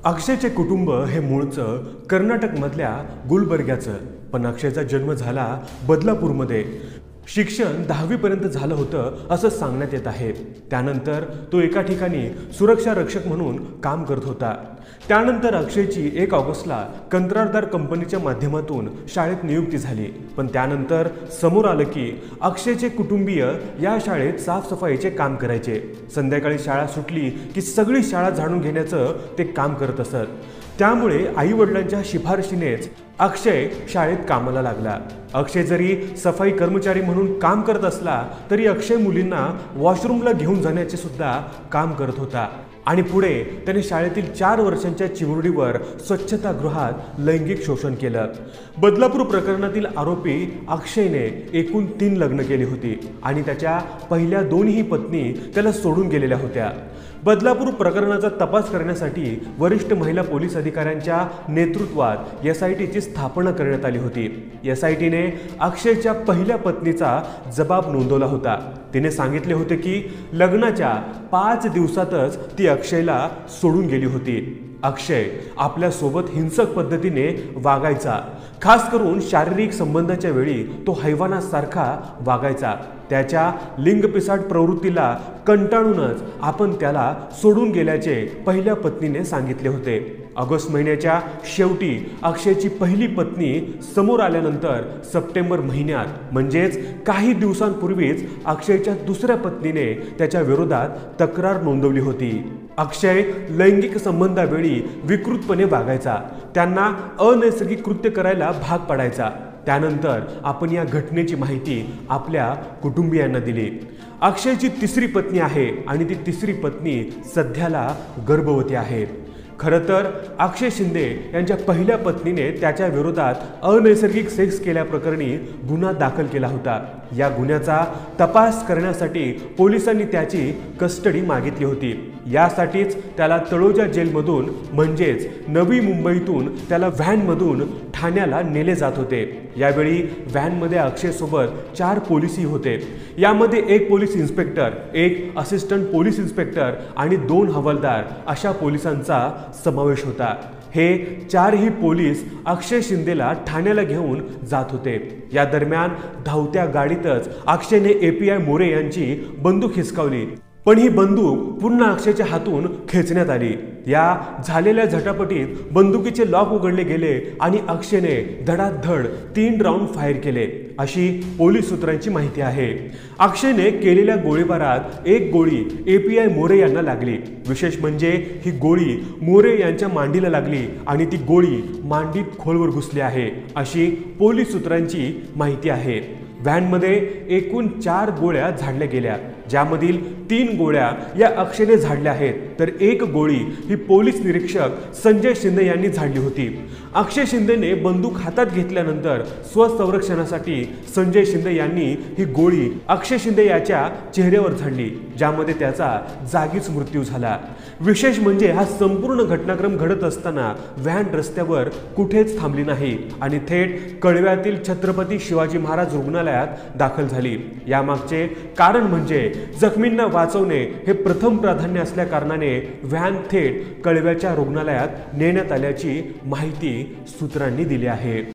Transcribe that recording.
अक्षयचे कुटुंब हे मूळचं कर्नाटकमधल्या गुलबर्ग्याचं, पण अक्षयचा जन्म झाला बदलापूरमध्ये। शिक्षण 10वी पर्यंत झालं होतं असं सांगण्यात येत आहे। त्यानंतर तो एका ठिकाणी सुरक्षा रक्षक म्हणून काम करत होता। त्यानंतर अक्षयची 1 ऑगस्टला कंत्राटदार कंपनीच्या माध्यमातून शाळेत नियुक्ती झाली, पण त्यानंतर समोर आलं की अक्षयचे कुटुंबीय या शाळेत साफसफाईचे काम करायचे। संध्याकाळी शाळा सुटली की सगळी शाळा झाडून घेण्याचं ते काम करत असत। त्यामुळे आई वडिलांच्या शिफारशीनेच अक्षय शाळेत कामाला लागला। अक्षय जरी सफाई कर्मचारी म्हणून काम करत असला तरी अक्षय मुलींना वॉशरूमला घेऊन जाण्याचे सुद्धा काम करत होता आणि पुढे त्याने शाळेतील 4 वर्षांच्या चिमुरडीवर स्वच्छतागृहात लैंगिक शोषण केलं। बदलापूर प्रकरणातील आरोपी अक्षयने एकूण 3 लग्न केली होती आणि त्याच्या पहिल्या 2ही पत्नी त्याला सोडून गेलेल्या होत्या। बदलापूर प्रकरणाचा तपास करण्यासाठी वरिष्ठ महिला पोलीस अधिकाऱ्यांच्या नेतृत्वात SITची स्थापना करण्यात आली होती। SITने अक्षयच्या पहिल्या पत्नीचा जबाब नोंदवला होता। तिने सांगितले होते की लग्नाच्या 5 दिवसातच ती अक्षयला सोडून गेली होती। अक्षय आपल्या सोबत हिंसक पद्धतीने वागायचा, खास करून शारीरिक संबंधाच्या वेळी तो हैवानासारखा वागायचा। त्याच्या लिंगपिसाट प्रवृत्तीला कंटाळूनच आपण त्याला सोडून गेल्याचे पहिल्या पत्नीने सांगितले होते। ऑगस्ट महिन्याच्या शेवटी अक्षयची पहिली पत्नी समोर आल्यानंतर सप्टेंबर महिन्यात म्हणजेच काही दिवसांपूर्वीच अक्षयच्या दुसऱ्या पत्नीने त्याच्या विरोधात तक्रार नोंदवली होती। अक्षय लैंगिक संबंधावेळी विकृतपणे वागायचा, त्यांना अनैसर्गिक कृत्य करायला भाग पाडायचा। त्यानंतर आपण या घटनेची माहिती आपल्या कुटुंबियांना दिली। अक्षयची 3री पत्नी आहे आणि ती 3री पत्नी सध्याला गर्भवती आहे। खरं तर अक्षय शिंदे यांच्या पहिल्या पत्नीने त्याच्या विरोधात अनैसर्गिक सेक्स केल्याप्रकरणी गुन्हा दाखल केला होता। या गुन्ह्याचा तपास करण्यासाठी पोलिसांनी त्याची कस्टडी मागितली होती। यासाठीच त्याला तळोजा जेलमधून म्हणजेच नवी मुंबईतून त्याला व्हॅनमधून ठाण्याला नेले जात होते। यावेळी व्हॅनमध्ये अक्षयसोबत 4 पोलिसही होते। यामध्ये 1 police inspector, 1 assistant police inspector आणि 2 हवालदार अशा पोलिसांचा समावेश होता। हे 4ही पोलीस अक्षय शिंदेला ठाण्याला घेऊन जात होते। या दरम्यान धावत्या गाडीतच अक्षयने API मोरे यांची बंदूक हिसकावली, पण ही बंदूक पुन्हा अक्षयच्या हातून खेचण्यात आली। या झालेल्या झटापटीत बंदुकीचे लॉक उघडले गेले आणि अक्षयने धडाधड 3 राऊंड फायर केले, अशी पोलीस सूत्रांची माहिती आहे। अक्षयने केलेल्या गोळीबारात 1 गोळी API मोरे यांना लागली। विशेष म्हणजे ही गोळी मोरे यांच्या मांडीला लागली आणि ती गोळी मांडीत खोलवर घुसली आहे, अशी पोलीस सूत्रांची माहिती आहे। व्हॅनमध्ये एकूण 4 गोळ्या झाडल्या गेल्या, ज्यामधील 3 गोळ्या या अक्षयने झाडल्या आहेत, तर 1 गोळी ही पोलीस निरीक्षक संजय शिंदे यांनी झाडली होती। अक्षय शिंदेने बंदूक हातात घेतल्यानंतर स्वसंरक्षणासाठी संजय शिंदे यांनी ही गोळी अक्षय शिंदे याच्या चेहऱ्यावर झाडली, ज्यामध्ये त्याचा जागीच मृत्यू झाला। विशेष म्हणजे हा संपूर्ण घटनाक्रम घडत असताना व्हॅन रस्त्यावर कुठेच थांबली नाही आणि थेट कळव्यातील छत्रपती शिवाजी महाराज रुग्णालयात दाखल झाली। यामागचे कारण म्हणजे जखमींना वाचवणे हे प्रथम प्राधान्य असल्या कारणाने व्हॅन थेट कळव्याच्या रुग्णालयात नेण्यात आल्याची माहिती सूत्रांनी दिली आहे।